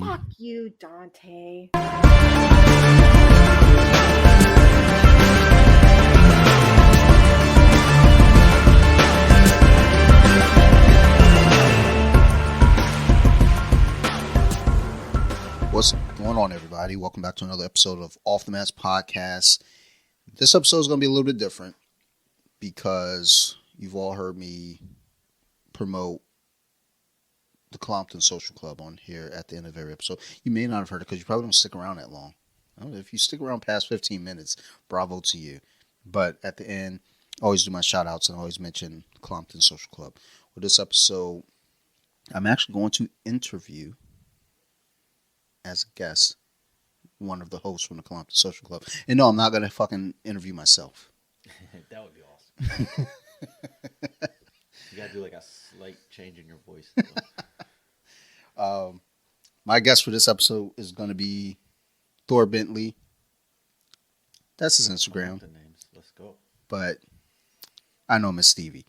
Fuck you, Dante. What's going on, everybody? Welcome back to another episode of Off the Mats Podcast. This episode is going to be a little bit different because you've all heard me promote the Colompton Social Club on here at the end of every episode. You may not have heard it because you probably don't stick around that long. I don't know, if you stick around past 15 minutes, bravo to you. But at the end, I always do my shout outs and I always mention Colompton Social Club. With this episode, I'm actually going to interview as a guest one of the hosts from the Colompton Social Club. And no, I'm not going to fucking interview myself. That would be awesome. You got to do like a slight change in your voice. My guest for this episode is going to be Thor Bentley. That's his Instagram. The names. Let's go. But I know him as Stevie.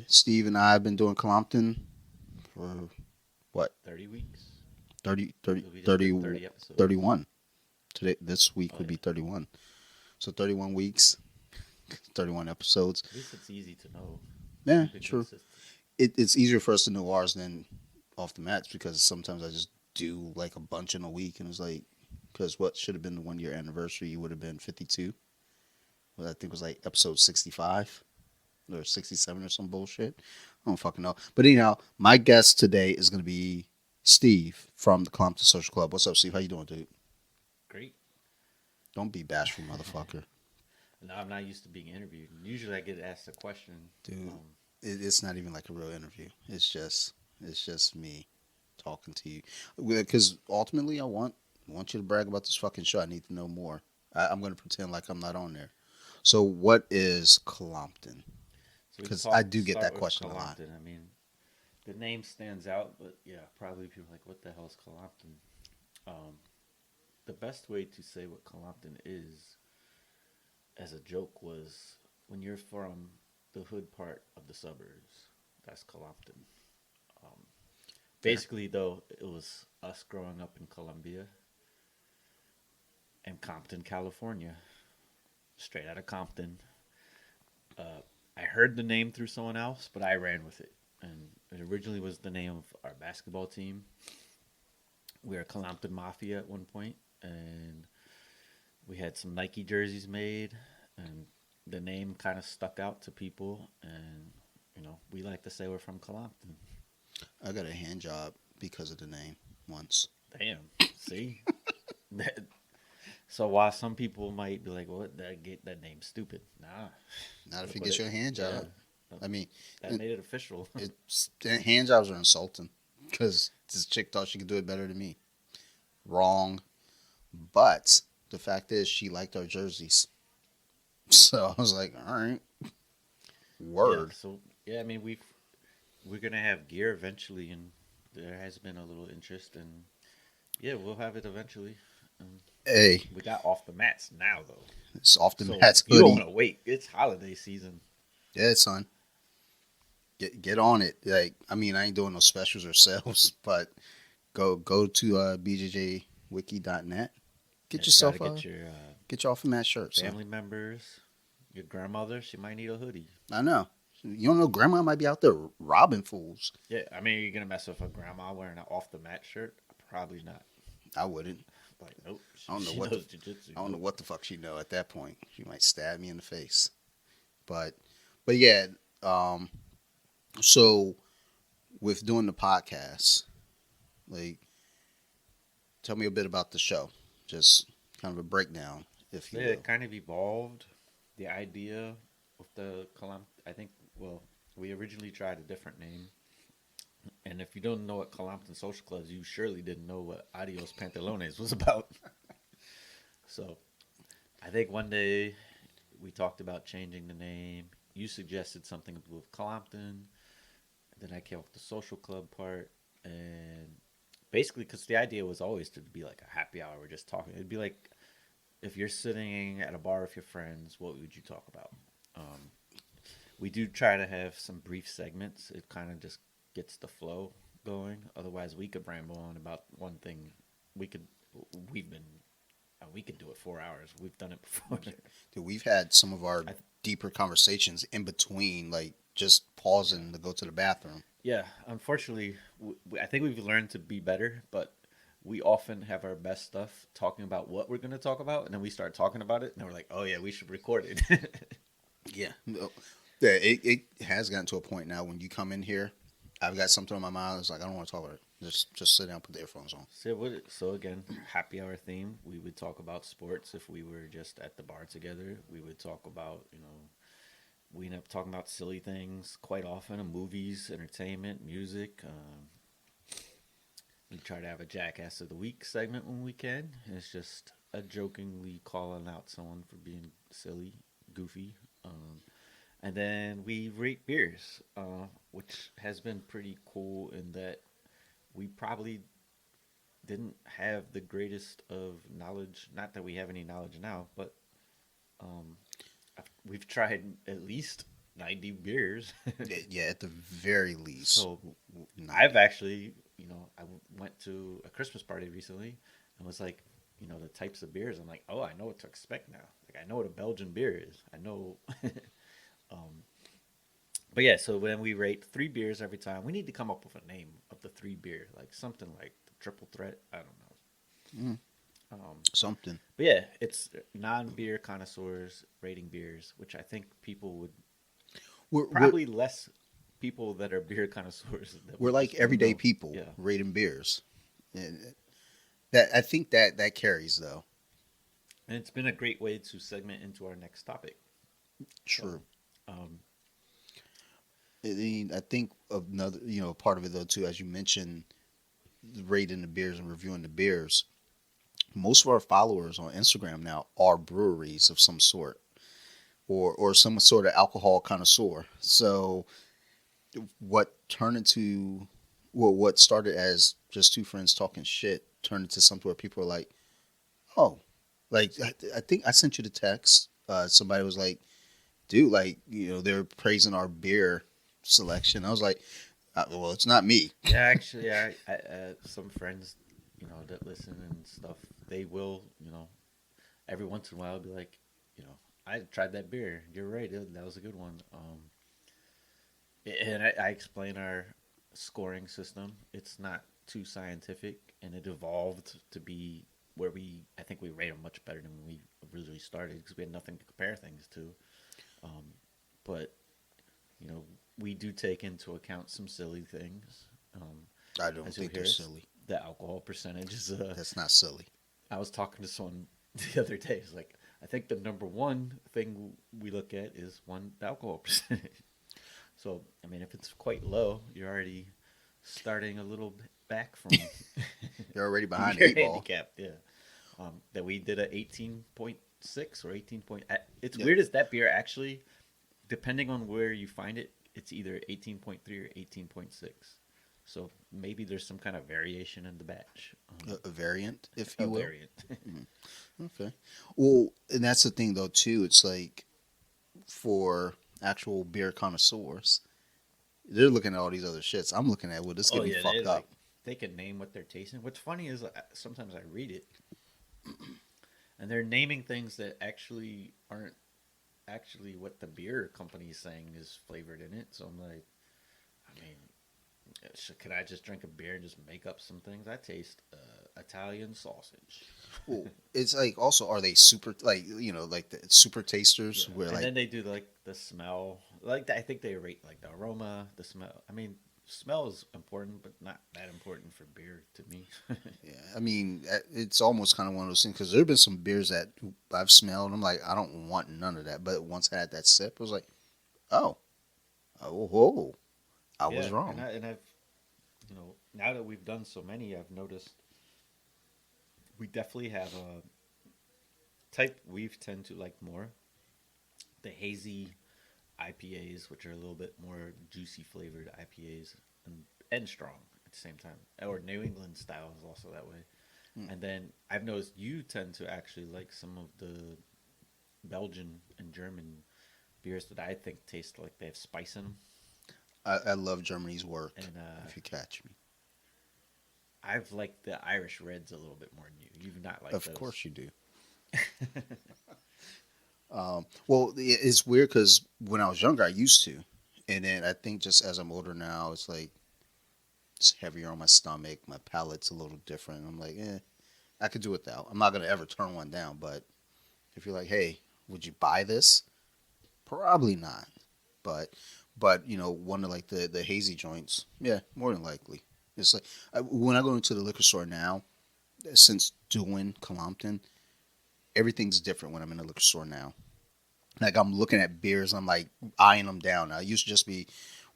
Steve and I have been doing Colompton for what? 30 weeks? 30 episodes. 31. This week would be 31. So 31 weeks, 31 episodes. At least it's easy to know. Yeah, true. It's easier for us to know ours than Off the Mats because sometimes I just do like a bunch in a week and it's like, because what should have been the 1 year anniversary would have been 52. Well, I think it was like episode 65 or 67 or some bullshit. I don't fucking know. But anyhow, my guest today is going to be Steve from the Colompton Social Club. What's up, Steve? How you doing, dude? Great. Don't be bashful, motherfucker. No, I'm not used to being interviewed. Usually I get asked a question. Dude, it's not even like a real interview. It's just me talking to you. Because ultimately, I want you to brag about this fucking show. I need to know more. I'm going to pretend like I'm not on there. So what is Colompton? Because I do get that question a lot. I mean, the name stands out, but yeah, probably people are like, what the hell is Colompton? The best way to say what Colompton is, as a joke, was when you're from the hood part of the suburbs, that's Colompton. Basically, though, it was us growing up in Columbia and Compton, California, straight out of Compton. I heard the name through someone else, but I ran with it. And it originally was the name of our basketball team. We were Colompton Mafia at one point, and we had some Nike jerseys made, and the name kind of stuck out to people, and, you know, we like to say we're from Colompton. I got a hand job because of the name once. Damn, see? So while some people might be like, well, that name's stupid. Nah. Not if you get your hand job. Yeah. I mean, that made it official. Hand jobs are insulting because this chick thought she could do it better than me. Wrong. But the fact is, she liked our jerseys. So I was like, all right. Word. Yeah, so, yeah, I mean, we're going to have gear eventually, and there has been a little interest, and yeah, we'll have it eventually. Hey. We got Off the Mats now, though. It's Off the Mats hoodie. You don't want to wait. It's holiday season. Yeah, son. Get on it. Like, I mean, I ain't doing no specials or sales, but go to bjjwiki.net. Get yourself get your Off the Mats shirt. Family members, your grandmother, she might need a hoodie. I know. You don't know, grandma might be out there robbing fools. Yeah, I mean, you're gonna mess with a grandma wearing an Off the Mat shirt? Probably not. I wouldn't. Like, nope. I don't know what the fuck she know at that point. She might stab me in the face. But yeah. So with doing the podcast, like, tell me a bit about the show. Just kind of a breakdown, if you will. It kind of evolved. The idea of the Colompton, I think, well, we originally tried a different name. And if you don't know what Colompton Social Club is, you surely didn't know what Adios Pantalones was about. So I think one day we talked about changing the name. You suggested something with Colompton. Then I came up with the social club part. And basically, because the idea was always to be like a happy hour. We're just talking. It'd be like if you're sitting at a bar with your friends, what would you talk about? We do try to have some brief segments. It kind of just gets the flow. going. Otherwise, we could ramble on about one thing. We could, we've been, we could do it 4 hours. We've done it before. Dude, we've had some of our I, deeper conversations in between, like just pausing yeah. to go to the bathroom. Yeah, unfortunately, I think we've learned to be better, but we often have our best stuff talking about what we're going to talk about, and then we start talking about it, and then we're like, oh yeah, we should record it. Yeah. No. Yeah, it has gotten to a point now when you come in here, I've got something on my mind. It's like, I don't want to talk about it. Just sit down, put the earphones on. So again, happy hour theme. We would talk about sports if we were just at the bar together. We would talk about, we end up talking about silly things quite often, movies, entertainment, music. We try to have a Jackass of the Week segment when we can. It's just a jokingly calling out someone for being silly, goofy. And then we rate beers, which has been pretty cool in that we probably didn't have the greatest of knowledge. Not that we have any knowledge now, but um, we've tried at least 90 beers. Yeah, at the very least. So 90. I've actually, I went to a Christmas party recently and was like, the types of beers. I'm like, oh, I know what to expect now. Like, I know what a Belgian beer is. I know. But yeah, so when we rate 3 beers every time, we need to come up with a name of the 3 beer, like something like the triple threat. I don't know. Something. But yeah, it's non-beer connoisseurs rating beers, which I think people would We're probably less people that are beer connoisseurs. That we're would like just don't everyday know. people Yeah, rating beers. And that I think that carries though. and it's been a great way to segment into our next topic. True. So, I mean, I think another, part of it though too, as you mentioned, rating the beers and reviewing the beers. Most of our followers on Instagram now are breweries of some sort, or some sort of alcohol connoisseur. So, what turned into, well, what started as just two friends talking shit turned into something where people are like, oh, like I think I sent you the text. Somebody was like, dude, like they're praising our beer selection. I was like, well, it's not me. yeah, actually, some friends, that listen and stuff, they will, every once in a while be like, I tried that beer. You're right. That was a good one. And I explain our scoring system. It's not too scientific, and it evolved to be where I think we rate them much better than when we originally started because we had nothing to compare things to. But, we do take into account some silly things. I don't As you'll think they're hear, silly. the alcohol percentage is. That's not silly. I was talking to someone the other day. It's like, I think the number one thing we look at is the alcohol percentage. So, I mean, if it's quite low, you're already starting a little bit back from You're already behind your the 8 ball. handicap. Yeah. That we did a 18.6 or 18 point. It's Yeah. weird as that beer actually, depending on where you find it, it's either 18.3 or 18.6. So maybe there's some kind of variation in the batch. A variant, if A you will. variant. Okay. Well, and that's the thing though too. It's like for actual beer connoisseurs, they're looking at all these other shits. I'm looking at, well, this could be fucked up. They can name what they're tasting. What's funny is sometimes I read it, and they're naming things that actually aren't actually what the beer company is saying is flavored in it. So I'm like, I mean, could I just drink a beer and just make up some things? I taste Italian sausage. Well, it's like also, are they super like like the super tasters Yeah. where And like then they do like the smell. Like I think they rate like the aroma, the smell. I mean, smell is important, but not that important for beer to me. yeah, I mean it's almost kind of one of those things because there have been some beers that I've smelled and I'm like I don't want none of that, but once I had that sip, I was like, oh, whoa, I was wrong. And I've now that we've done so many, I've noticed we definitely have a type we tend to like more. The hazy IPAs, which are a little bit more juicy flavored IPAs and strong at the same time. Or New England style is also that way. And then I've noticed you tend to actually like some of the Belgian and German beers that I think taste like they have spice in them. I love Germany's work. And If you catch me, I've liked the Irish Reds a little bit more than you. You've not liked Of those. course you do. Well, it's weird because when I was younger, I used to, and then I think just as I'm older now, it's like it's heavier on my stomach. My palate's a little different. I'm like, I could do without. I'm not gonna ever turn one down, but if you're like, hey, would you buy this? Probably not. But one of like the hazy joints, yeah, more than likely. It's like when I go into the liquor store now, since doing Colompton, everything's different when I'm in the liquor store now. Like I'm looking at beers, I'm like eyeing them down. I used to just be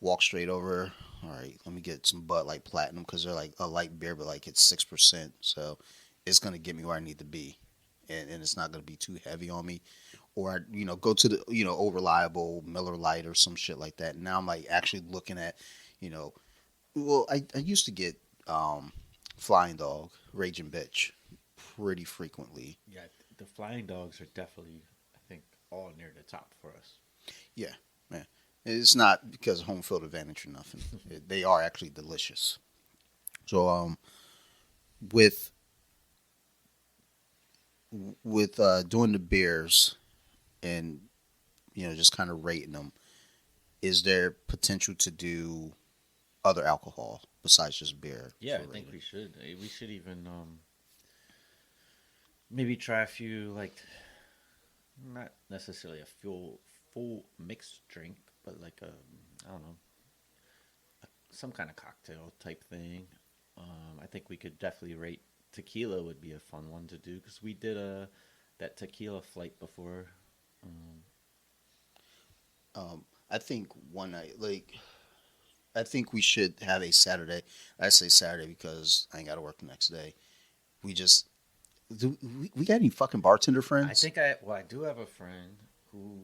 walk straight over. All right, let me get some Bud Light Platinum because they're like a light beer, but like it's 6%, so it's gonna get me where I need to be, and it's not gonna be too heavy on me. Or I go to the old reliable Miller Lite or some shit like that. Now I'm like actually looking at, you know, well I used to get Flying Dog, Raging Bitch, pretty frequently. Yeah, the Flying Dogs are definitely, I think, all near the top for us. Yeah, man. It's not because of home field advantage or nothing. They are actually delicious. So with doing the beers and just kind of rating them, is there potential to do other alcohol besides just beer? Yeah, I think we should. We should even maybe try a few, like, not necessarily a full mixed drink, but like a, I don't know, some kind of cocktail type thing. I think we could definitely rate tequila would be a fun one to do because we did that tequila flight before. Um, I think one night, like, I think we should have a Saturday. I say Saturday because I ain't got to work the next day. We just we got any fucking bartender I friends? think I do have a friend who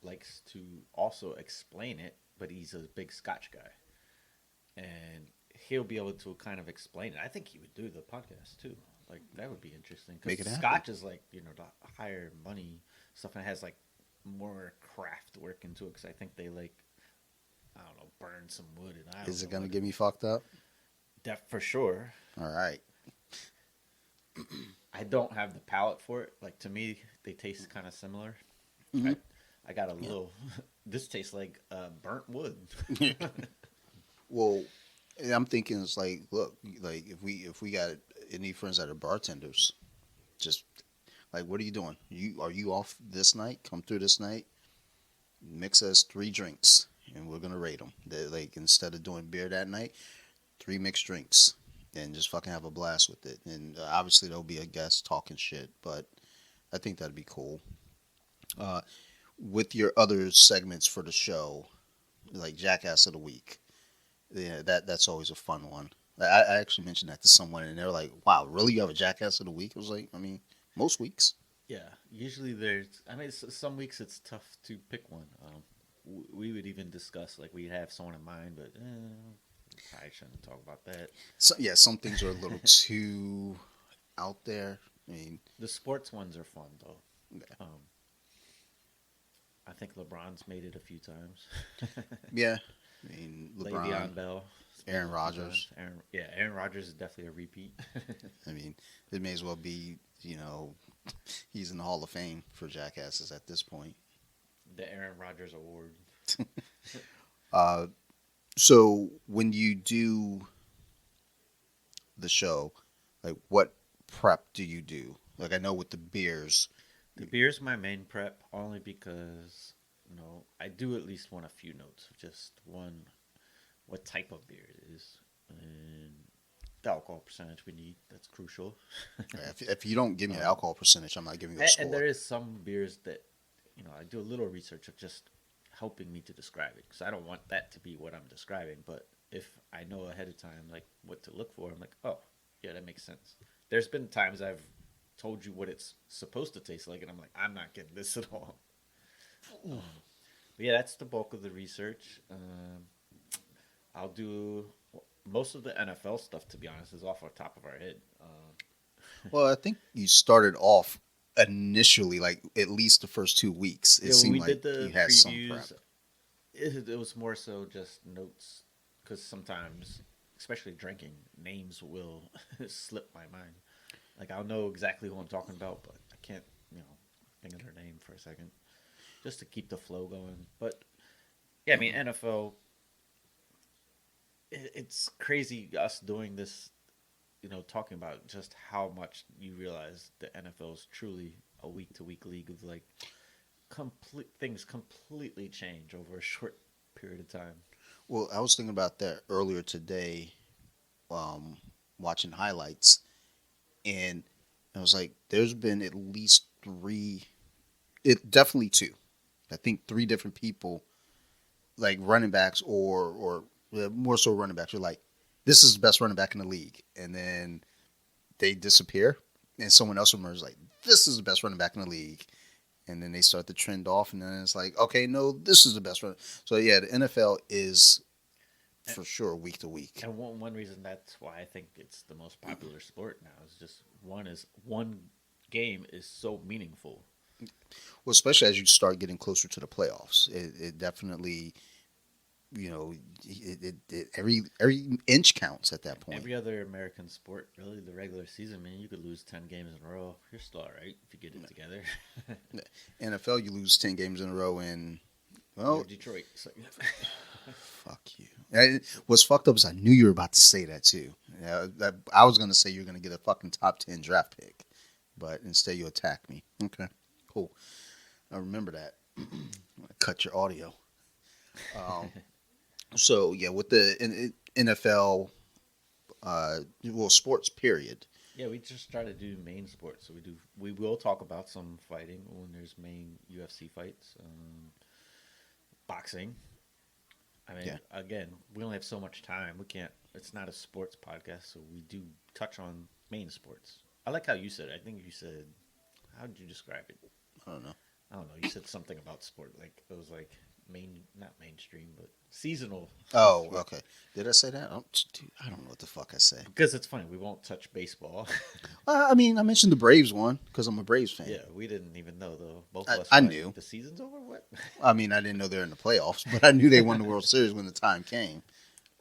likes to also explain it, but he's a big Scotch guy, and he'll be able to kind of explain it. I think he would do the podcast too. Like that would be interesting Make it because happen. Scotch is like the higher money stuff and has like more craft work into it. Because I think they like I don't know burn some wood and I don't Is it know gonna what get me fucked up? that for sure. All right. I don't have the palate for it. Like to me, they taste kind of similar. Mm-hmm. I got a little. This tastes like burnt wood. Well, I'm thinking it's like, look, like if we got any friends that are bartenders, just like, what are you doing? Are you off this night? Come through this night. Mix us 3 drinks, and we're gonna rate them. Like instead of doing beer that night, 3 mixed drinks, and just fucking have a blast with it. And obviously there'll be a guest talking shit, but I think that'd be cool. Uh, with your other segments for the show, like Jackass of the Week. Yeah, that's always a fun one. I actually mentioned that to someone, and they're like, "Wow, really? You have a Jackass of the Week?" I was like, "I mean, most weeks." Yeah, usually there's. I mean, some weeks it's tough to pick one. We would even discuss like we'd have someone in mind, but probably shouldn't talk about that. So yeah, some things are a little too out there. I mean, The sports ones are fun though. yeah, Um, I think LeBron's made it a few times. yeah. I mean, LeBron, Le'Veon Bell, Aaron a few times. Rodgers. Aaron Rodgers is definitely a repeat. I mean, it may as well be. He's in the Hall of Fame for jackasses at this point. The Aaron Rodgers Award. Uh, so when you do the show, like what prep do you do? Like I know with the beers. The beer's my main prep only because I do at least want a few notes. Just one, what type of beer it is, and the alcohol percentage we need. That's crucial. If you don't give me an alcohol percentage, I'm not giving you a score. And there is some beers that I do a little research of just helping me to describe it because I don't want that to be what I'm describing. But if I know ahead of time like what to look for, I'm like, oh yeah, that makes sense. There's been times I've told you what it's supposed to taste like, and I'm like, I'm not getting this at all. But yeah, that's the bulk of the research. I'll do most of the NFL stuff. To be honest, is off our top of our head. Well, I think you started off initially, like at least the first 2 weeks. It seemed like you had some prep. It was more so just notes because sometimes especially drinking, names will slip my mind. Like I'll know exactly who I'm talking about, but I can't, think of their name for a second, just to keep the flow going. But yeah, I mean NFL. It's crazy us doing this, talking about just how much you realize the NFL is truly a week to week league of like complete things completely change over a short period of time. Well, I was thinking about that earlier today, um, watching highlights, and I was like, there's been at least three, it definitely two. I think three different people, like running backs or more so running backs, are like, this is the best running back in the league, and then they disappear, and someone else emerges like, this is the best running back in the league, and then they start to trend off, and then it's like, okay, no, this is the best runner. So yeah, the NFL is for sure week to week. And one reason that's why I think it's the most popular sport now is just one game is so meaningful. Well, especially as you start getting closer to the playoffs, it definitely, every inch counts at that point. Every other American sport, really, the regular season, man, you could lose 10 games in a row. You're still all right if you get it together. NFL, you lose 10 games in a row, and well, You're Detroit. So, fuck you. What's fucked up is I knew you were about to say that too. I was gonna say you're gonna get a fucking top 10 draft pick, but instead you attacked me. Okay, cool. I remember that. Cut your audio. So yeah, with the NFL, sports period. yeah, we just try to do main sports. So we will talk about some fighting when there's main UFC fights, boxing. I mean, Yeah. again, we only have so much time. We can't. It's not a sports podcast, so we do touch on main sports. I like how you said it. I think you said, how did you describe it? I don't know. I don't know. You said something about sport, like it was like not mainstream, but seasonal. Oh, sport. okay. Did I say that? Dude, I don't know what the fuck I say. Because it's funny, we won't touch baseball. I mean, I mentioned the Braves one because I'm a Braves fan. Yeah, we didn't even know though. Both of us. I were knew. like, the season's over. What? I mean, I didn't know they're in the playoffs, but I knew they won the World Series when the time came.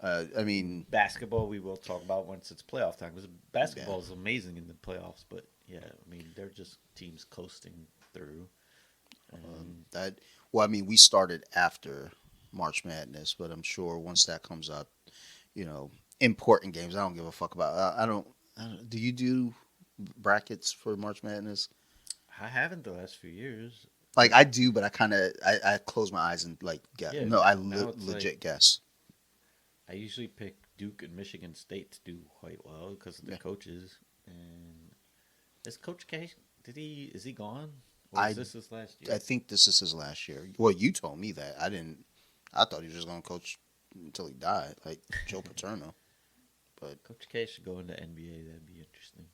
I mean, Basketball, we will talk about once it's playoff time. Because basketball is amazing in the playoffs, but yeah, I mean they're just teams coasting through. I mean, we started after March Madness, but I'm sure once that comes up, important games. I don't give a fuck about. I don't. Do you do brackets for March Madness? I haven't the last few years. Like I do, but I close my eyes and like guess. Yeah, No, I now it's legit like- guess. I usually pick Duke and Michigan State to do quite well because of the coaches. And is Coach K? Is he gone? Or is this his last year? I think this is his last year. Well, you told me that. I didn't. I thought he was just going to coach until he died, like Joe Paterno. But Coach K should go into NBA. That'd be interesting.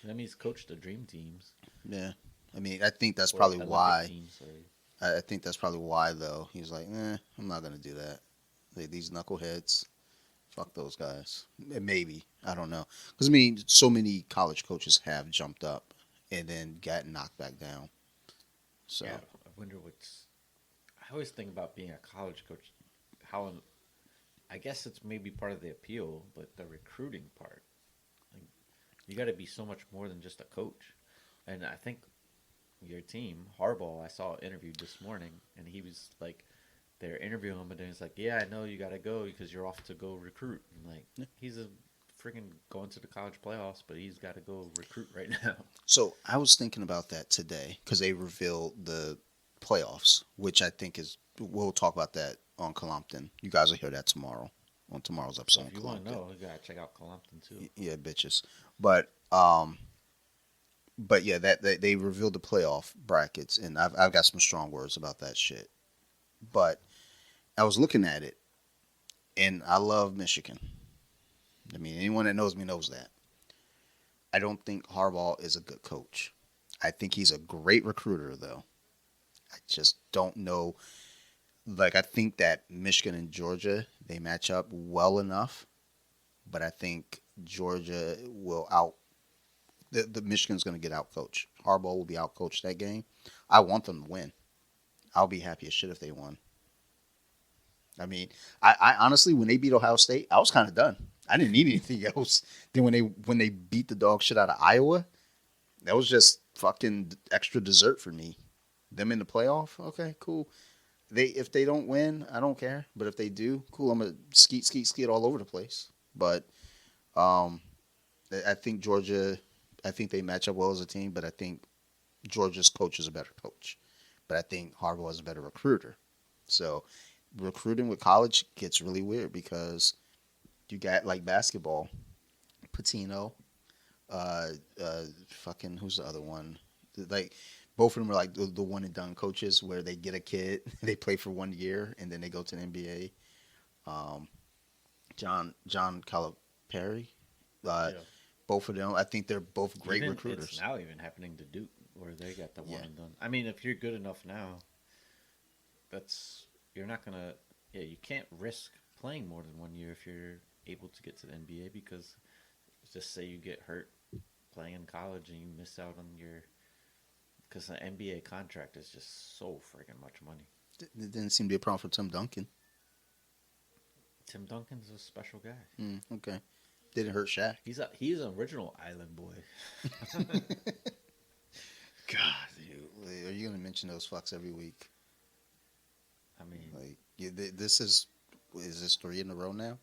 That means he's coached the dream teams. yeah, I mean, I think that's Or probably Olympic why. teams, sorry. I think that's probably why, though. He's like, I'm not going to do that. These knuckleheads, fuck those guys. Maybe. I don't know. Because, I mean, so many college coaches have jumped up and then got knocked back down. So, Yeah, I wonder what's. I always think about being a college coach. I guess it's maybe part of the appeal, but the recruiting part. Like, you got to be so much more than just a coach. And I think your team, Harbaugh, I saw interviewed this morning, and he was like, they're interviewing him, and he's like, yeah, I know you got to go because you're off to go recruit. And like, he's a freaking going to the college playoffs, but he's got to go recruit right now. So I was thinking about that today because they revealed the playoffs, which I think we'll talk about that on Colompton. You guys will hear that tomorrow on tomorrow's episode. So if you want to know, you got to check out Colompton too. Yeah, bitches. But yeah, that they revealed the playoff brackets, and I've got some strong words about that shit. But I was looking at it, and I love Michigan. I mean, anyone that knows me knows that. I don't think Harbaugh is a good coach. I think he's a great recruiter, though. I just don't know. Like, I think that Michigan and Georgia, they match up well enough. But I think Georgia will the Michigan's going to get out-coached. Harbaugh will be out-coached that game. I want them to win. I'll be happy as shit if they won. I mean, I honestly, when they beat Ohio State, I was kind of done. I didn't need anything else. Then when they beat the dog shit out of Iowa, that was just fucking extra dessert for me. Them in the playoff, okay, cool. If they don't win, I don't care. But if they do, cool. I'm gonna skeet all over the place. But um, I think Georgia. I think they match up well as a team. But I think Georgia's coach is a better coach. But I think Harbaugh is a better recruiter. So recruiting with college gets really weird because you got like basketball, Patino, fucking who's the other one? Like both of them are like the one and done coaches where they get a kid, they play for 1 year, and then they go to the NBA. Um, John Calipari, Yeah. both of them. I think they're both great Even, recruiters. it's now even happening to Duke where they got the one Yeah. and done. I mean, if you're good enough now, that's you're not gonna. Yeah, you can't risk playing more than 1 year if you're able to get to the NBA because just say you get hurt playing in college and you miss out on your because the NBA contract is just so freaking much money. It didn't seem to be a problem for Tim Duncan. Tim Duncan's a special guy. Okay, didn't hurt Shaq. He's an original island boy. God, dude, are you gonna mention those fucks every week? I mean, Like, this is this 3 in a row now?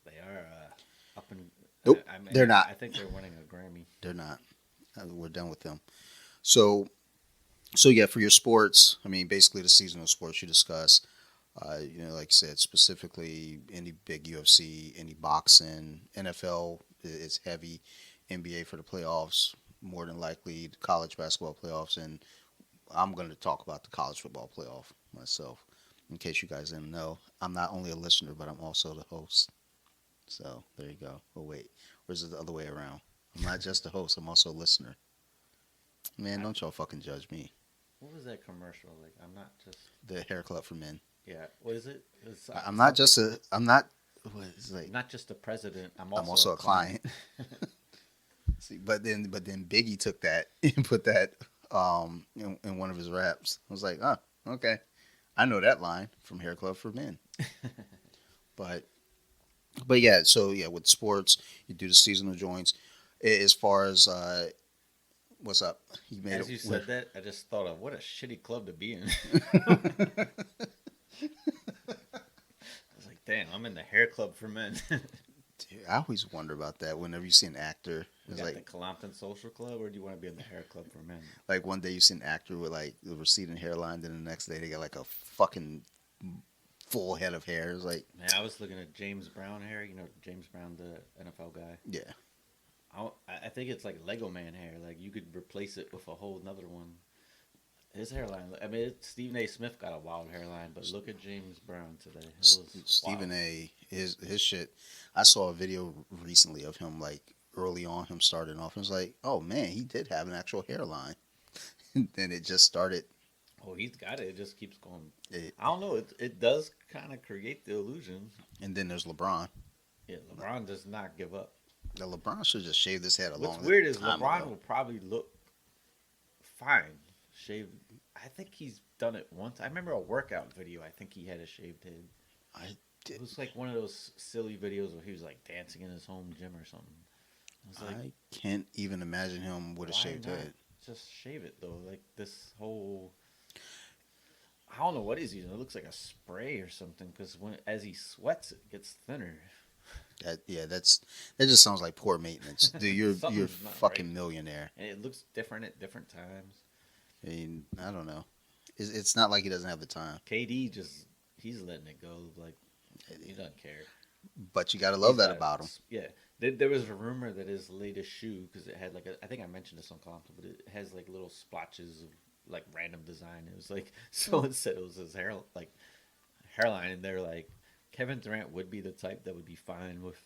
they are up and. Nope, I mean, they're not. I think they're winning a Grammy. They're not. We're done with them. So yeah, for your sports, I mean, basically the seasonal sports you discuss. Like I said, specifically any big UFC, any boxing, NFL is heavy. NBA for the playoffs, more than likely the college basketball playoffs, and I'm going to talk about the college football playoff myself. In case you guys didn't know, I'm not only a listener, but I'm also the host. So there you go. Oh wait, or is it the other way around? I'm not just a host, I'm also a listener. Man, don't y'all fucking judge me. What was that commercial? Like, I'm not just. The hair club for men. Yeah, what is it? I'm not just a. I'm not. What is it like? Not just a president. I'm I'm also also a client. See, but then Biggie took that and put that in one of his raps. I was like, oh, okay, I know that line from Hair Club for Men. but yeah, so yeah, with sports, you do the seasonal joints. As far as what's up, he made As you said that, I just thought of what a shitty club to be in. I was like, damn, I'm in the hair club for men. Dude, I always wonder about that. Whenever you see an actor, You it's got like the Colompton Social Club, or do you want to be in the hair club for men? like one day you see an actor with like a receding hairline, then the next day they got like a fucking full head of hair. It's like, Man, I was looking at James Brown hair. You know James Brown, the NFL guy. yeah, I think it's like Lego Man hair. Like you could replace it with a whole another one. His hairline. I mean, Stephen A. Smith got a wild hairline, but look at James Brown today. It was Stephen wild. A. His shit. I saw a video recently of him like early on, him starting off. And was like, oh man, he did have an actual hairline. Then it just started. Oh, he's got it. It just keeps going. It, I don't know. It does kind of create the illusion. and then there's LeBron. Yeah, LeBron does not give up. Now, LeBron should just shave his head a long What's weird is time LeBron ago. will probably look fine shaved. I think he's done it once. I remember a workout video. I think he had a shaved head. I did. It was like one of those silly videos where he was like dancing in his home gym or something. I was like, I can't even imagine him with a why shaved not head. just shave it though? Like this whole. I don't know what he's using. It looks like a spray or something because as he sweats, it gets thinner. That just sounds like poor maintenance. Dude, you're a Something's not fucking right. millionaire. And it looks different at different times. I mean, I don't know. It's not like he doesn't have the time, KD he's letting it go. Like he doesn't care. but you gotta love He's that got- about him. Yeah. There was a rumor that his latest shoe, because it had like I think I mentioned this on Colompton, but it has like little splotches of like random design. It was like someone said it was his hairline, and they're like, Kevin Durant would be the type that would be fine with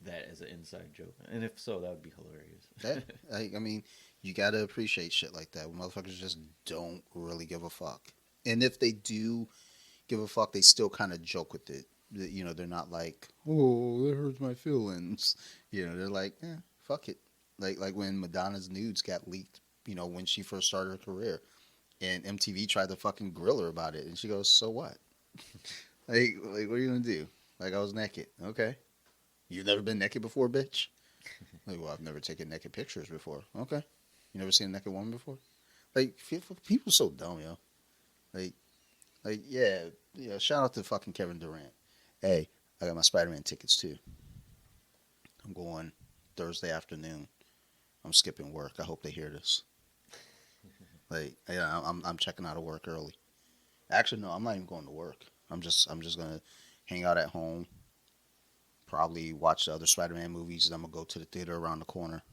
that as an inside joke, and if so, that would be hilarious. I mean, you gotta appreciate shit like that. Motherfuckers just don't really give a fuck, and if they do give a fuck, they still kind of joke with it. You know, they're not like, oh, that hurts my feelings. You know, they're like, fuck it. Like when Madonna's nudes got leaked, you know, when she first started her career, and MTV tried to fucking grill her about it, and she goes, so what? like what are you gonna do? Like I was naked. Okay. You've never been naked before, bitch? Like, well, I've never taken naked pictures before. Okay. You never seen a naked woman before? Like, people so dumb, yo. Like, yeah. Shout out to fucking Kevin Durant. Hey, I got my Spider-Man tickets too. I'm going Thursday afternoon. I'm skipping work. I hope they hear this. Like, yeah, I'm checking out of work early. Actually, no, I'm not even going to work. I'm just gonna hang out at home. Probably watch the other Spider-Man movies. Then I'm gonna go to the theater around the corner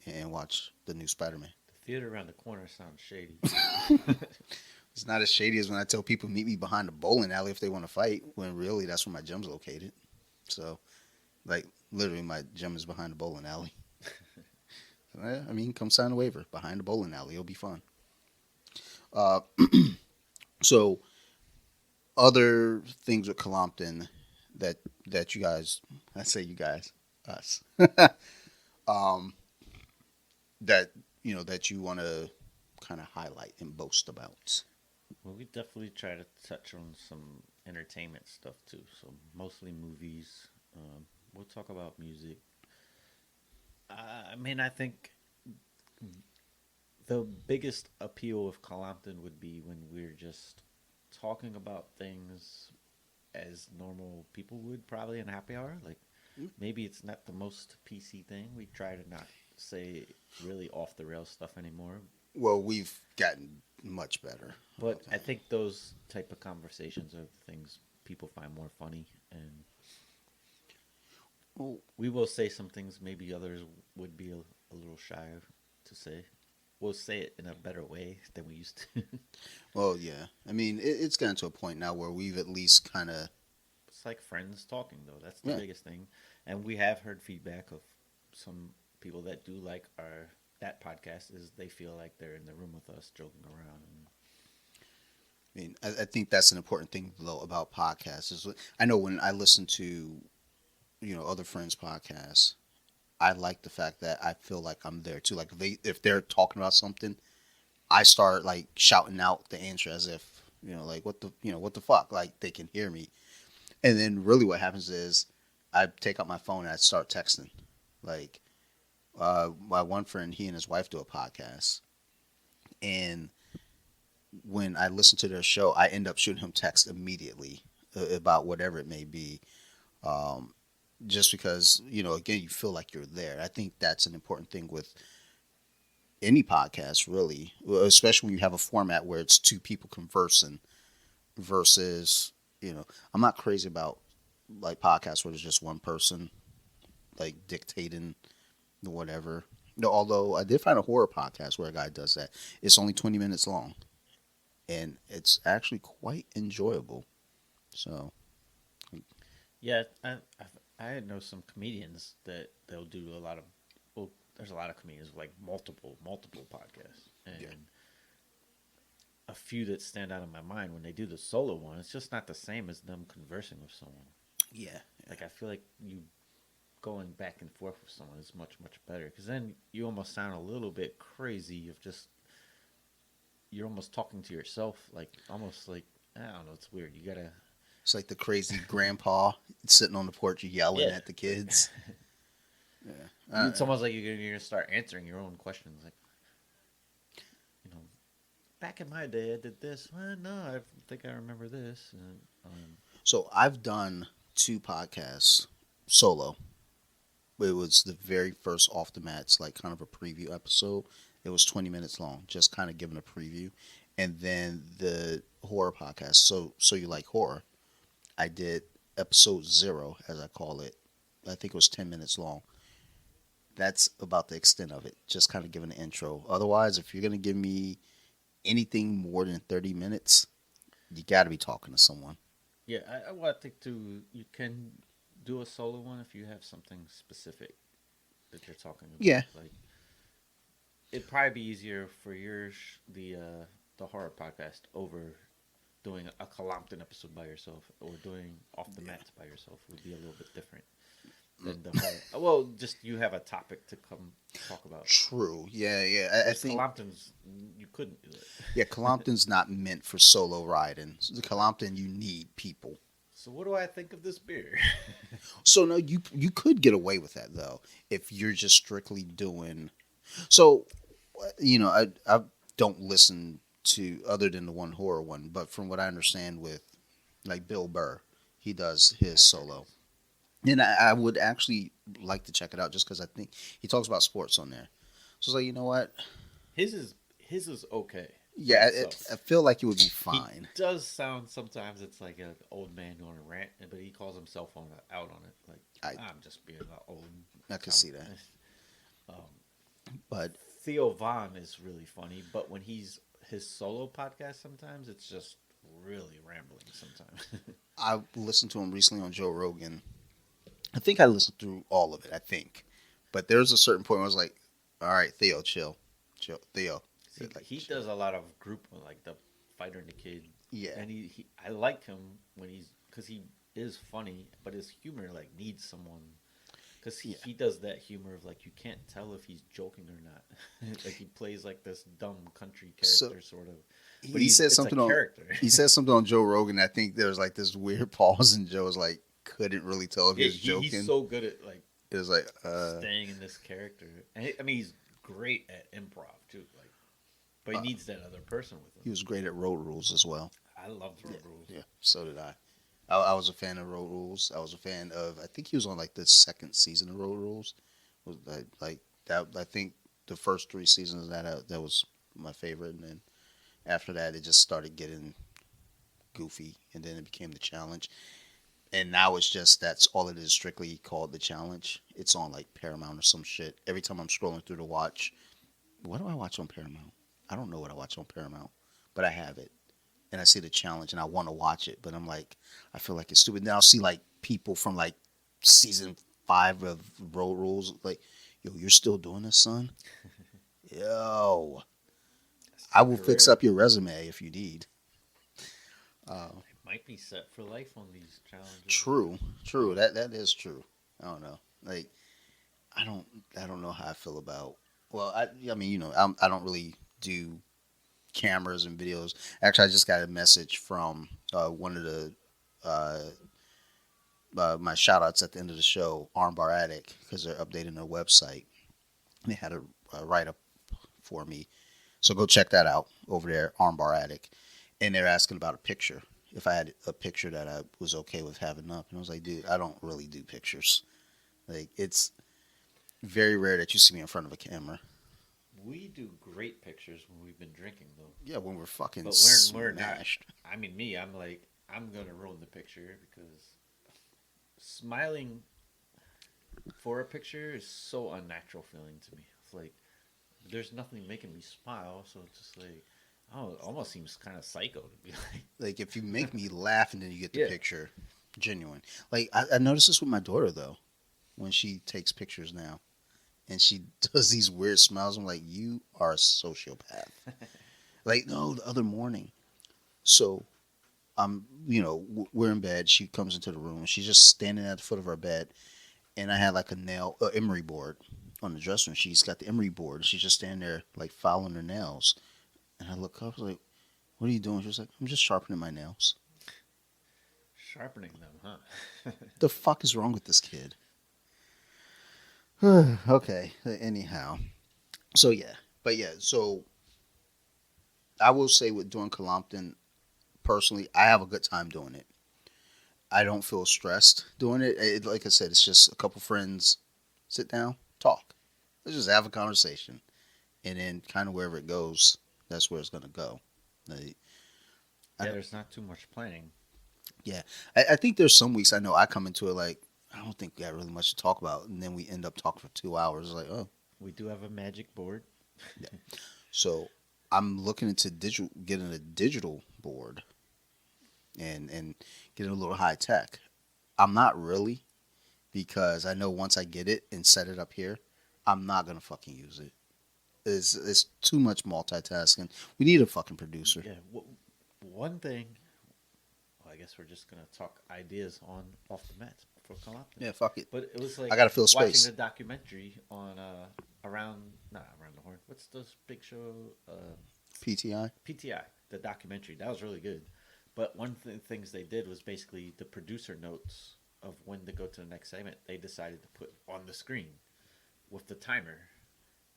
and watch the new Spider-Man. The theater around the corner sounds shady. It's not as shady as when I tell people meet me behind the bowling alley if they want to fight. When really that's where my gym's located. So, like, literally, my gym is behind the bowling alley. I mean, come sign a waiver behind the bowling alley. It'll be fun. Uh, so other things with Colompton that you guys, I say you guys, us, that that you want to kind of highlight and boast about. Well, we definitely try to touch on some entertainment stuff too. So mostly movies. We'll talk about music. I think the biggest appeal of Colompton would be when we're just talking about things as normal people would probably in happy hour. Like maybe it's not the most PC thing. We try to not say really off the rails stuff anymore. Well, we've gotten much better. But I think those type of conversations are the things people find more funny, and we will say some things maybe others would be a little shy to say. We'll say it in a better way than we used to. Well, yeah. I mean, it's gotten to a point now where we've at least kind of. It's like friends talking, though. That's the biggest thing. And we have heard feedback of some people that do like that podcast is they feel like they're in the room with us joking around. I mean, I think that's an important thing though about podcasts. Is I know when I listen to, other friends' podcasts, I like the fact that I feel like I'm there too. Like if they're talking about something, I start like shouting out the answer as if like what the fuck, like they can hear me. And then really what happens is I take out my phone and I start texting. Like my one friend, he and his wife do a podcast, and when I listen to their show, I end up shooting him text immediately about whatever it may be. Just because, again, you feel like you're there. I think that's an important thing with any podcast, really, especially when you have a format where it's two people conversing versus, I'm not crazy about like podcasts where there's just one person like dictating whatever. No, although I did find a horror podcast where a guy does that. It's only 20 minutes long, and it's actually quite enjoyable. So, yeah, I know some comedians that they'll do a lot of. Well, there's a lot of comedians with like multiple podcasts, and a few that stand out in my mind when they do the solo one. It's just not the same as them conversing with someone. Yeah. Like I feel like you going back and forth with someone is much better because then you almost sound a little bit crazy of just you're almost talking to yourself, like almost like I don't know. It's weird. You gotta. It's like the crazy grandpa sitting on the porch yelling at the kids. Yeah. It's almost like you're going to start answering your own questions. Like, back in my day, I did this. Well, no, I think I remember this. So I've done 2 podcasts solo. It was the very first Off the Mats, like kind of a preview episode. It was 20 minutes long, just kind of giving a preview. And then the horror podcast, So You Like Horror. I did episode 0, as I call it. I think it was 10 minutes long. That's about the extent of it. Just kind of giving an intro. Otherwise, if you're going to give me anything more than 30 minutes, you got to be talking to someone. Yeah, I think too, you can do a solo one if you have something specific that you're talking about. Yeah. Like, it'd probably be easier for the horror podcast over doing a Colompton episode by yourself or doing Off the Mats by yourself would be a little bit different than the horror. Well, just you have a topic to come talk about. True. Yeah. I think Colompton's, you couldn't do it. Yeah, Colompton's not meant for solo riding. The Colompton, you need people. So what do I think of this beer? So no, you could get away with that though if you're just strictly doing. So, I don't listen to other than the one horror one, but from what I understand with like Bill Burr, he does his solo, and I would actually like to check it out just because I think he talks about sports on there. So it's like, you know what? His is okay. by Yeah, itself. I feel like it would be He fine. does sound sometimes it's like an old man going a rant, but he calls himself out on it. Like I I'm just being an old. I could see that, but Theo Vaughn is really funny, but when he's his solo podcast, sometimes it's just really rambling. Sometimes. I listened to him recently on Joe Rogan. I think I listened through all of it. I think, but there's a certain point where I was like, "All right, Theo, chill, Theo." See, Like, he chill. does a lot of group like the fighter and the kid. Yeah. And he I like him when he's because he is funny, but his humor like needs someone because Yeah. he does that humor of like you can't tell if he's joking or not. Like he plays like this dumb country So, character sort of. He said It's something a on character. he said something on Joe Rogan. I think there was like this weird pause, and Joe was like couldn't really tell if he Yeah, was joking. he's so good at like It was like, staying in this character, and I mean he's great at improv too. Like, but he needs that other person with he him. was great at Road Rules as well. I love Road Rules. Yeah, so did I. I was a fan of Road Rules. I was a fan of. I think he was on like the second season of Road Rules. Was like that? I think the first three seasons of that was my favorite, and then after that, it just started getting goofy, and then it became the challenge. And now it's just that's all it is, strictly called the challenge. It's on like Paramount or some shit. Every time I'm scrolling through to watch, what do I watch on Paramount? I don't know what I watch on Paramount, but I have it, and I see the challenge, and I want to watch it, but I'm like, I feel like it's stupid. Then I'll see like people from like season 5 of Road Rules, like, yo, you're still doing this, son? Yo, I will fix up your resume if you need. Might be set for life on these challenges. True. That is true. I don't know. Like, I don't know how I feel about. Well, I mean, I don't really do cameras and videos. Actually, I just got a message from one of the my shout outs at the end of the show, Armbar Attic, because they're updating their website. They had a write up for me, so go check that out over there, Armbar Attic. And they're asking about a picture. If I had a picture that I was okay with having up, and I was like, dude, I don't really do pictures. Like, it's very rare that you see me in front of a camera. We do great pictures when we've been drinking, though. Yeah, when we're fucking But we're not. smashed. I mean, me, I'm like, I'm going to ruin the picture because smiling for a picture is so unnatural feeling to me. It's like, there's nothing making me smile, so it's just like, oh, it almost seems kind of psycho to be like. Like, if you make me laugh and then you get the Yeah. picture, genuine. Like, I noticed this with my daughter, though, when she takes pictures now. And she does these weird smiles. I'm like, you are a sociopath. Like, no, the other morning. So, we're in bed. She comes into the room. She's just standing at the foot of our bed. And I had like a emery board on the dresser. She's got the emery board. She's just standing there, like, filing her nails. And I look up, I was like, what are you doing? She was like, I'm just sharpening my nails. Sharpening them, huh? The fuck is wrong with this kid? Okay, anyhow. So, so I will say with doing Colompton, personally, I have a good time doing it. I don't feel stressed doing it. Like I said, it's just a couple friends, sit down, talk. Let's just have a conversation. And then kind of wherever it goes, that's where it's going to go. There's not too much planning. Yeah. I think there's some weeks I know I come into it like, I don't think we got really much to talk about. And then we end up talking for 2 hours. Like, oh. We do have a magic board. Yeah. So I'm looking into getting a digital board and getting a little high tech. I'm not really, because I know once I get it and set it up here, I'm not going to fucking use it. It's too much multitasking. We need a fucking producer. Yeah. One thing. Well, I guess we're just gonna talk ideas on off the mat for Colompton. Yeah, fuck it. But it was like I gotta fill watching space. the documentary on around the horn. What's those big show? PTI. PTI. The documentary that was really good. But one of the things they did was basically the producer notes of when to go to the next segment. They decided to put on the screen with the timer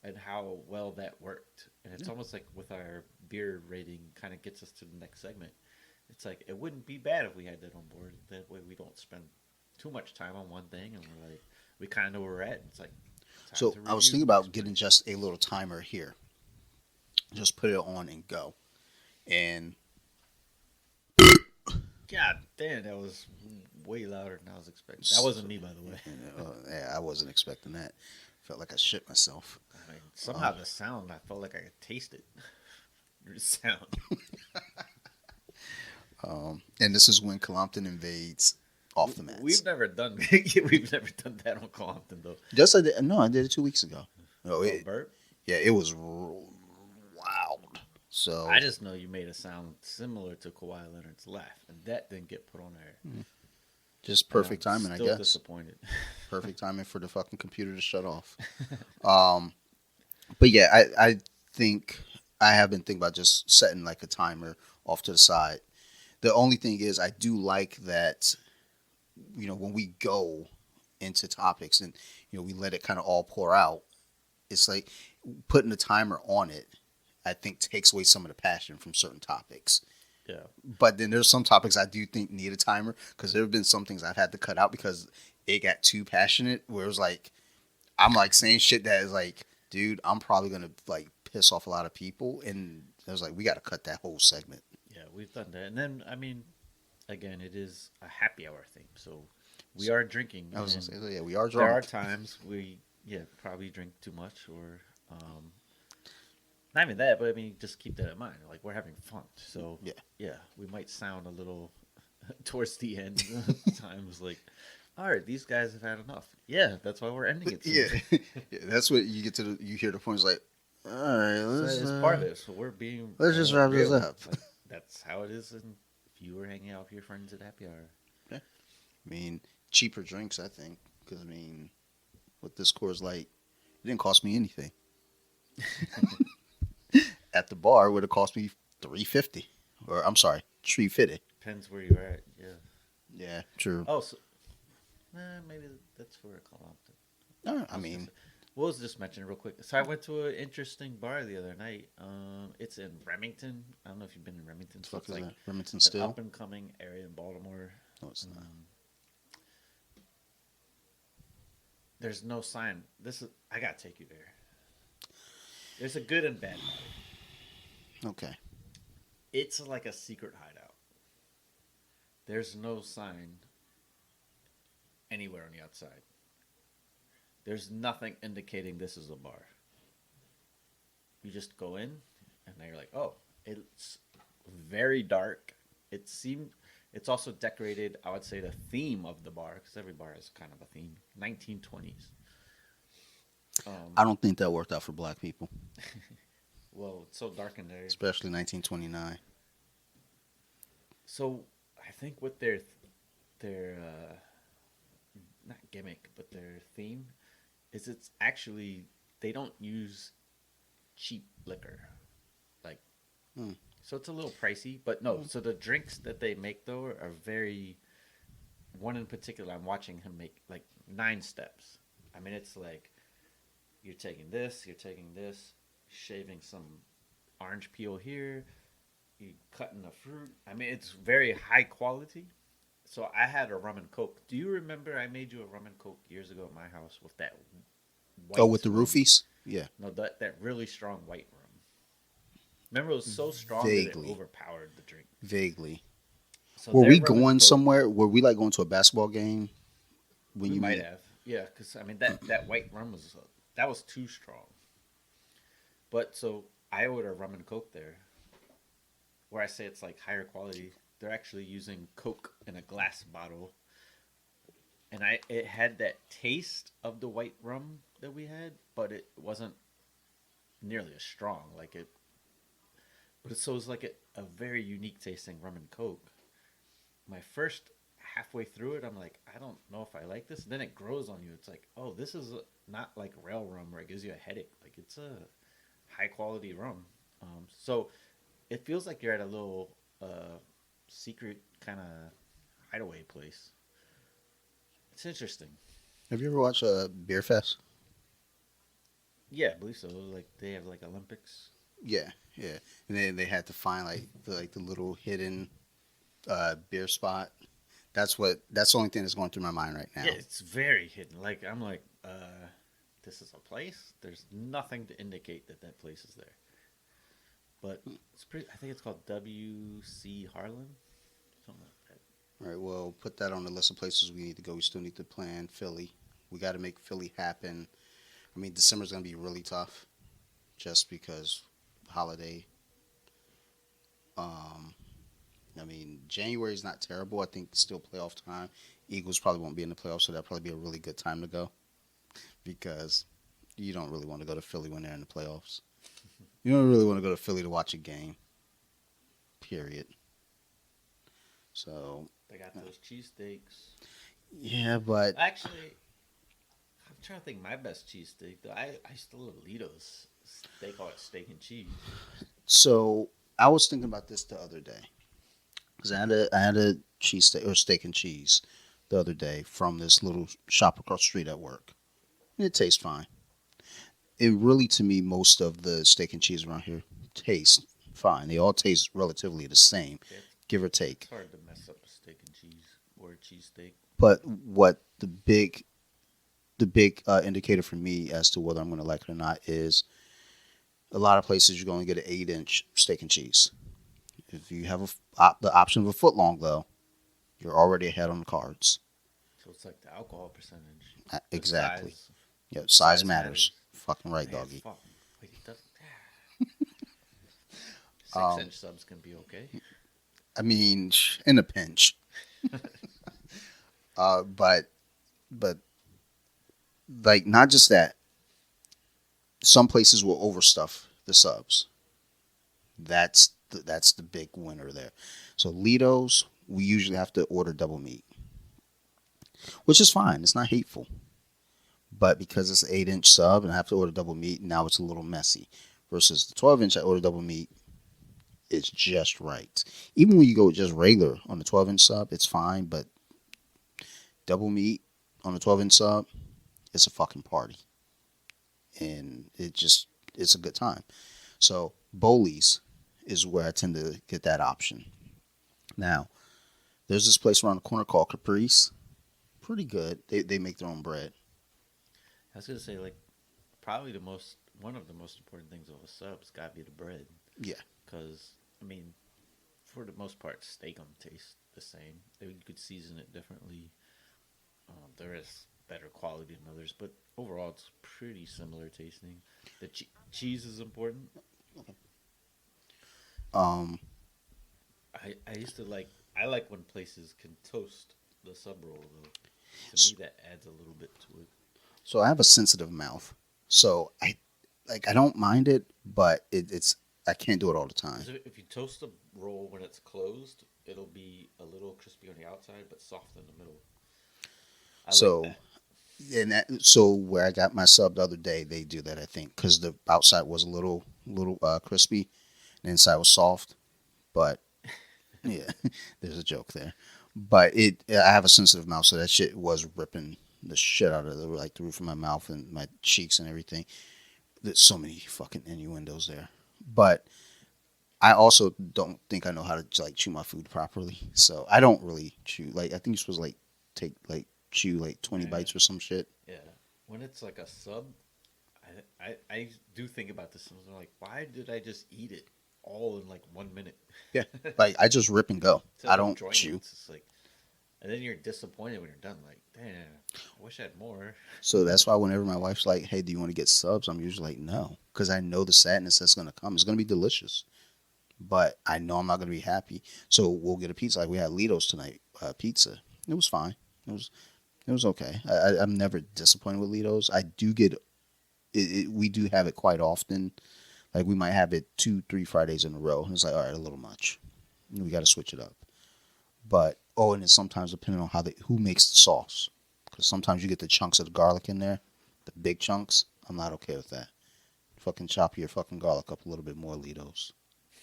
and how well that worked. And it's almost like with our beer rating, kind of gets us to the next segment. It's like it wouldn't be bad if we had that on board. That way we don't spend too much time on one thing, and we're like, we kind of know where we're at. It's like So I was thinking about getting just a little timer here. Just put it on and go. And God damn, that was way louder than I was expecting. That wasn't me, by the way. yeah, I wasn't expecting that. Felt like I shit myself. I mean, somehow the sound, I felt like I could taste it. The sound. And this is when Colompton invades off the mats. We've never done that on Colompton though. Just I did it 2 weeks ago. No, Burp? Yeah, it was loud. So I just know you made a sound similar to Kawhi Leonard's laugh, and that didn't get put on there. just perfect timing, I guess. Disappointed. Perfect timing for the fucking computer to shut off. But yeah, I think I have been thinking about just setting like a timer off to the side. The only thing is, I do like that, when we go into topics and, we let it kind of all pour out, it's like putting a timer on it, I think takes away some of the passion from certain topics. Yeah. But then there's some topics I do think need a timer, because there have been some things I've had to cut out because it got too passionate, where it was like, I'm like saying shit that is like, dude, I'm probably going to like piss off a lot of people. And I was like, we got to cut that whole segment. Yeah, we've done that. And then, I mean, again, it is a happy hour thing. So we are drinking. I was going to say, yeah, we are drunk. There are times we, probably drink too much, or not even that, but I mean, just keep that in mind. Like, we're having fun. So, yeah, we might sound a little towards the end times like, all right, these guys have had enough. Yeah, that's why we're ending it soon. Yeah, that's what you get to. You hear the point. It's like, all right, let's. It's part of it. So we're being. Let's just wrap this up. Like, that's how it is. And if you were hanging out with your friends at happy hour, I mean, cheaper drinks, I think, because what this Coors Light, it didn't cost me anything. At the bar, it would have cost me $3.50, or I'm sorry, $3.50. Depends where you're at. Yeah. Yeah, true. Oh, so maybe that's for a Colompton. I mean, what was just mentioned real quick? So I went to an interesting bar the other night. It's in Remington. I don't know if you've been in Remington. What the fuck is like that? Remington an still? up and coming area in Baltimore. No, it's not. There's no sign. I gotta take you there. There's a good and bad about it. Okay. It's like a secret hideout. There's no sign anywhere on the outside. There's nothing indicating this is a bar. You just go in, and then you're like, oh, it's very dark. It's also decorated, I would say, the theme of the bar, because every bar has kind of a theme, 1920s. I don't think that worked out for black people. Well, it's so dark in there. Especially 1929. So I think with their not gimmick, but their theme is it's actually, they don't use cheap liquor. Like, so it's a little pricey, but no. So the drinks that they make though are very, one in particular, I'm watching him make like 9 steps. I mean, it's like, you're taking this, shaving some orange peel here, you cutting the fruit. I mean, it's very high quality. So I had a rum and coke. Do you remember I made you a rum and coke years ago at my house with that white with the rum? roofies? Yeah. No, that really strong white rum. Remember, it was so strong Vaguely. that it overpowered the drink. Vaguely. So Were their we rum and going coke- somewhere? Were we like going to a basketball game? When We you might made- have. Yeah, because, I mean, that white rum was too strong. But, so, I ordered a rum and coke there, where I say it's like higher quality. They're actually using Coke in a glass bottle. And it had that taste of the white rum that we had, but it wasn't nearly as strong. So it was like a very unique tasting rum and coke. My first halfway through it, I'm like, I don't know if I like this. And then it grows on you. It's like, oh, this is not like rail rum where it gives you a headache. Like, it's a high quality rum. So it feels like you're at a little secret kind of hideaway place. It's interesting. Have you ever watched a Beer Fest? Yeah, I believe so. Like they have like Olympics. Yeah, yeah. And then they had to find like the little hidden beer spot. That's the only thing that's going through my mind right now. Yeah, it's very hidden. Like I'm like, this is a place. There's nothing to indicate that that place is there. But it's pretty. I think it's called WC Harlan, something like that. All right, well, put that on the list of places we need to go. We still need to plan Philly. We got to make Philly happen. I mean, December's going to be really tough just because holiday. Um, I mean, January is not terrible. I think still playoff time. Eagles probably won't be in the playoffs, so that'll probably be a really good time to go because you don't really want to go to Philly when they're in the playoffs. You don't really want to go to Philly to watch a game, period. So, They got those cheesesteaks. yeah, but Actually, I'm trying to think my best cheesesteak though. I still love Litos. They call it steak and cheese. so I was thinking about this the other day because I had a cheesesteak or steak and cheese the other day from this little shop across the street at work. It tastes fine. It really, to me, most of the steak and cheese around here taste fine. They all taste relatively the same, Yeah, give or take. it's hard to mess up a steak and cheese or a cheesesteak. But what the big indicator for me as to whether I'm going to like it or not is a lot of places you're going to get an 8-inch steak and cheese. If you have the option of a foot long, though, you're already ahead on the cards. So it's like the alcohol percentage. The Exactly. size. Yeah, size Size matters. matters. Fucking right, Man, doggy. fuck. Wait, it doesn't. 6-inch subs can be okay. I mean, in a pinch. But like not just that. Some places will overstuff the subs. That's the big winner there. So Litos, we usually have to order double meat, which is fine. It's not hateful. But because it's an 8-inch sub and I have to order double meat, now it's a little messy. Versus the 12-inch, I order double meat. It's just right. Even when you go just regular on the 12-inch sub, it's fine. But double meat on the 12-inch sub, it's a fucking party. And it's a good time. So Bowley's is where I tend to get that option. Now, there's this place around the corner called Caprice. Pretty good. They make their own bread. I was gonna say like probably one of the most important things of a sub's got to be the bread. Yeah. Because I mean, for the most part, steak them taste the same. You could season it differently. There is better quality than others, but overall, it's pretty similar tasting. The cheese is important. Um, I used to like. I like when places can toast the sub roll though. To me, that adds a little bit to it. so I have a sensitive mouth, so I don't mind it, but it's I can't do it all the time. 'Cause if you toast the roll when it's closed, it'll be a little crispy on the outside, but soft in the middle. I So like so where I got my sub the other day, they do that I think because the outside was a little crispy, and the inside was soft. But yeah, there's a joke there. But I have a sensitive mouth, so that shit was ripping the shit out of the roof of my mouth and my cheeks and everything. There's so many fucking innuendos there. But I also don't think I know how to like chew my food properly, so I don't really chew. Like I think you're supposed to like take like chew like 20 bites or some shit. Yeah, when it's like a sub, I do think about this. And I'm like, why did I just eat it all in like 1 minute? Yeah, like I just rip and go. To I don't enjoyment. chew. It's like, and then you're disappointed when you're done. Like, damn, I wish I had more. So that's why whenever my wife's like, "Hey, do you want to get subs?" I'm usually like, "No," because I know the sadness that's gonna come. It's gonna be delicious, but I know I'm not gonna be happy. So we'll get a pizza. Like we had Litos tonight, pizza. It was fine. It was okay. I'm never disappointed with Litos. I do get we do have it quite often. Like we might have it 2-3 Fridays in a row. And it's like, all right, a little much. We got to switch it up. But and then sometimes depending on who makes the sauce, because sometimes you get the chunks of the garlic in there, the big chunks. I'm not okay with that. Fucking chop your fucking garlic up a little bit more, Litos.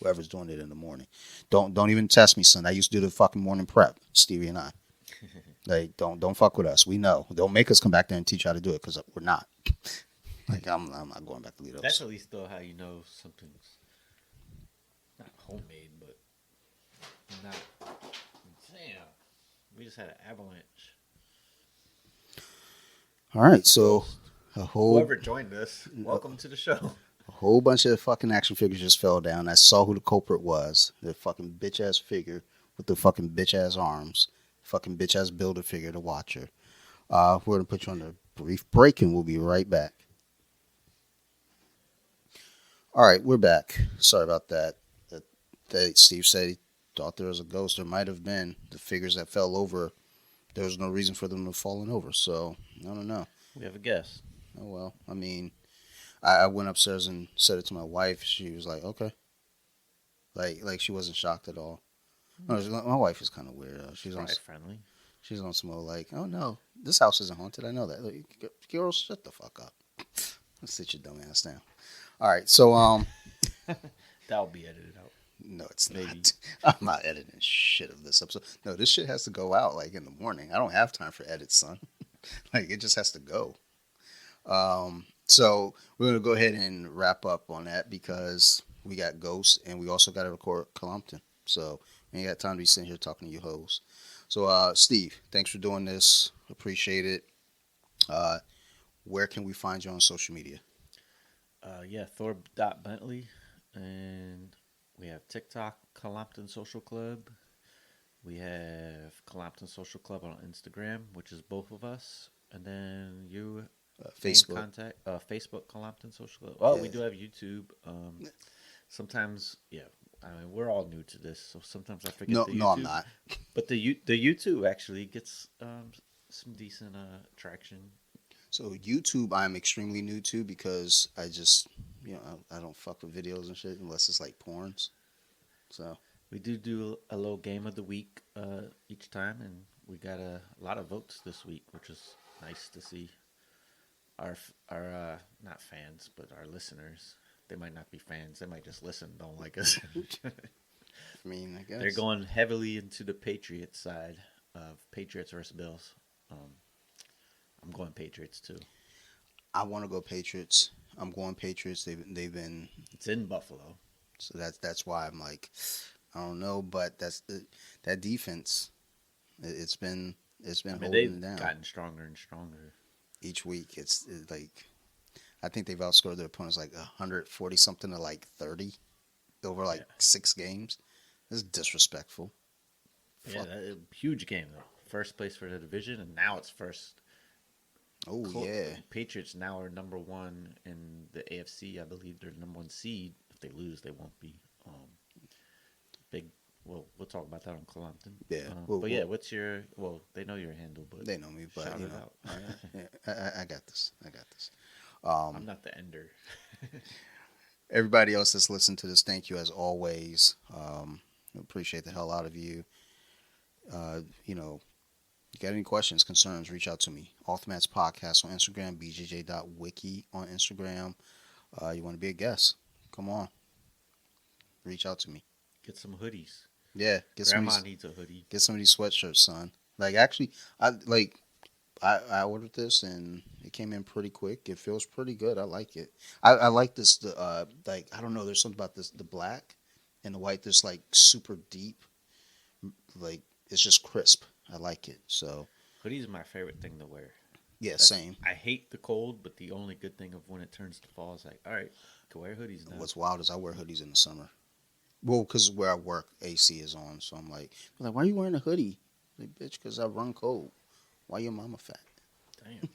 Whoever's doing it in the morning. Don't even test me, son. I used to do the fucking morning prep, Stevie and I. Like, don't fuck with us. We know. Don't make us come back there and teach you how to do it because we're not. Like, I'm not going back to Lido's. That's at least though how you know something's not homemade, but not. Damn, we just had an avalanche. All right, so Whoever joined us, welcome to the show. a whole bunch of fucking action figures just fell down. I saw who the culprit was. The fucking bitch ass figure with the fucking bitch ass arms. Fucking bitch ass builder figure, the Watcher. We're gonna put you on a brief break and we'll be right back. All right, we're back. Sorry about that. Steve said he thought there was a ghost. There might have been. The figures that fell over, there was no reason for them to have fallen over. So I don't know. We have a guess. Oh well. I mean, I went upstairs and said it to my wife. She was like, okay. Like she wasn't shocked at all. No, my wife is kind of weird. She's on friendly. She's on some like, oh no, this house isn't haunted. I know that. Like, girls, shut the fuck up. Let's sit your dumb ass down. All right, so That'll be edited out. no, it's Maybe. not. I'm not editing shit of this episode. No, this shit has to go out like in the morning. I don't have time for edits, son. Like it just has to go. So we're gonna go ahead and wrap up on that because we got ghosts and we also got to record Colompton. So we ain't got time to be sitting here talking to you hoes. So Steve, thanks for doing this. Appreciate it. Where can we find you on social media? Yeah, Thor Bentley, and we have TikTok, Colompton Social Club. We have Colompton Social Club on Instagram, which is both of us, and then you Facebook. contact Facebook Colompton Social Club. Well, Yeah. we do have YouTube. Sometimes, yeah. I mean, we're all new to this, so sometimes I forget. No, the YouTube. no, I'm not. But the YouTube actually gets some decent traction. So YouTube, I'm extremely new to because I just, I don't fuck with videos and shit unless it's like porns. So We do a little game of the week each time, and we got a lot of votes this week, which is nice to see. Our not fans, but our listeners. They might not be fans. They might just listen, don't like us. I mean, I guess They're going heavily into the Patriots side of Patriots versus Bills. I'm going Patriots too. I want to go Patriots. I'm going Patriots. They've been It's in Buffalo. so that's why I'm like, I don't know, but that defense. It's been holding They've it down gotten stronger and stronger. each week. It's like I think they've outscored their opponents like 140 something to like 30 over like 6 games. This is disrespectful. Yeah, huge game though. First place for the division, and now it's first. Oh yeah. Patriots now are number one in the AFC. I believe they're the number one seed. If they lose, they won't be. Big. Well, we'll talk about that on Colompton. Yeah. But yeah, what's your? Well, they know your handle, but They know me, but shout you it know, out. I got this. I got this. I'm not the ender. Everybody else that's listened to this, thank you as always. Appreciate the hell out of you. You got any questions, concerns, reach out to me. Off the Mats Podcast on Instagram, bjj.wiki on Instagram. You want to be a guest? Come on. Reach out to me. Get some hoodies. Yeah, Grandma needs a hoodie. Get some of these sweatshirts, son. Like actually, I ordered this and it came in pretty quick. It feels pretty good. I like it. I like this. Like I don't know. There's something about this. The black and the white. This like super deep. Like it's just crisp. I like it. So Hoodies are my favorite thing to wear. yeah, same. I hate the cold, but the only good thing of when it turns to fall is like, all right, can wear hoodies now. What's wild is I wear hoodies in the summer. Well, because where I work, AC is on. So I'm like, why are you wearing a hoodie? Like, bitch, because I run cold. Why your mama fat? Damn.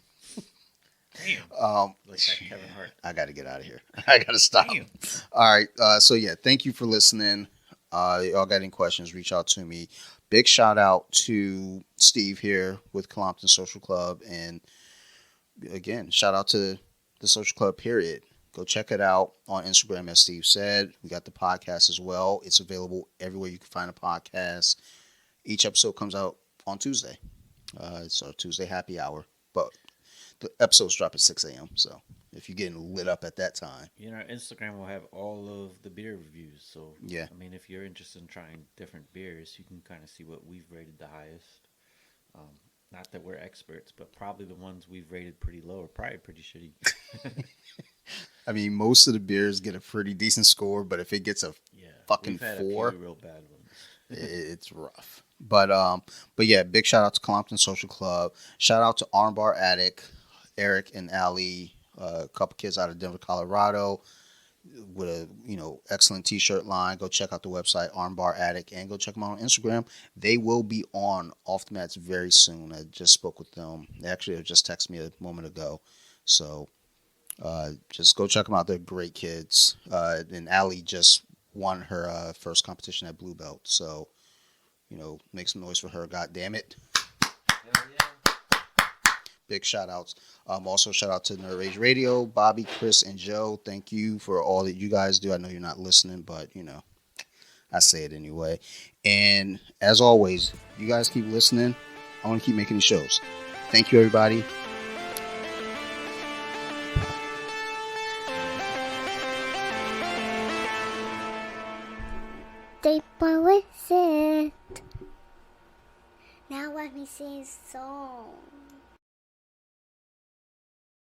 Damn. Like that Kevin Hart. I got to get out of here. I got to stop. Damn. All right. So, yeah, thank you for listening. Y'all got any questions, reach out to me. Big shout out to Steve here with Colompton Social Club. And, again, shout out to the Social Club, period. Go check it out on Instagram, as Steve said. We got the podcast as well. It's available everywhere you can find a podcast. Each episode comes out on Tuesday. It's our Tuesday happy hour. But the episodes drop at 6 a.m. So if you're getting lit up at that time. You know, our Instagram will have all of the beer reviews. So, Yeah. I mean, if you're interested in trying different beers, you can kind of see what we've rated the highest. Um, Not that we're experts, but probably the ones we've rated pretty low are probably pretty shitty. I mean, most of the beers get a pretty decent score, but if it gets a Yeah, fucking we've had 4, a few real bad ones. it's rough. But yeah, big shout out to Colompton Social Club. Shout out to Armbar Attic, Eric and Ali, a couple kids out of Denver, Colorado, with a excellent t-shirt line. Go check out the website Armbar Attic and go check them out on Instagram. They will be on Off the Mats very soon. I just spoke with them. They actually have just texted me a moment ago, so just go check them out. They're great kids. And Allie just won her first competition at Blue Belt, so make some noise for her. God damn it! Hell yeah. Big shout outs. Also, shout out to Nerd Rage Radio, Bobby, Chris, and Joe. Thank you for all that you guys do. I know you're not listening, but I say it anyway. And as always, you guys keep listening. I want to keep making these shows. Thank you, everybody. Deep with it. Now let me sing a song.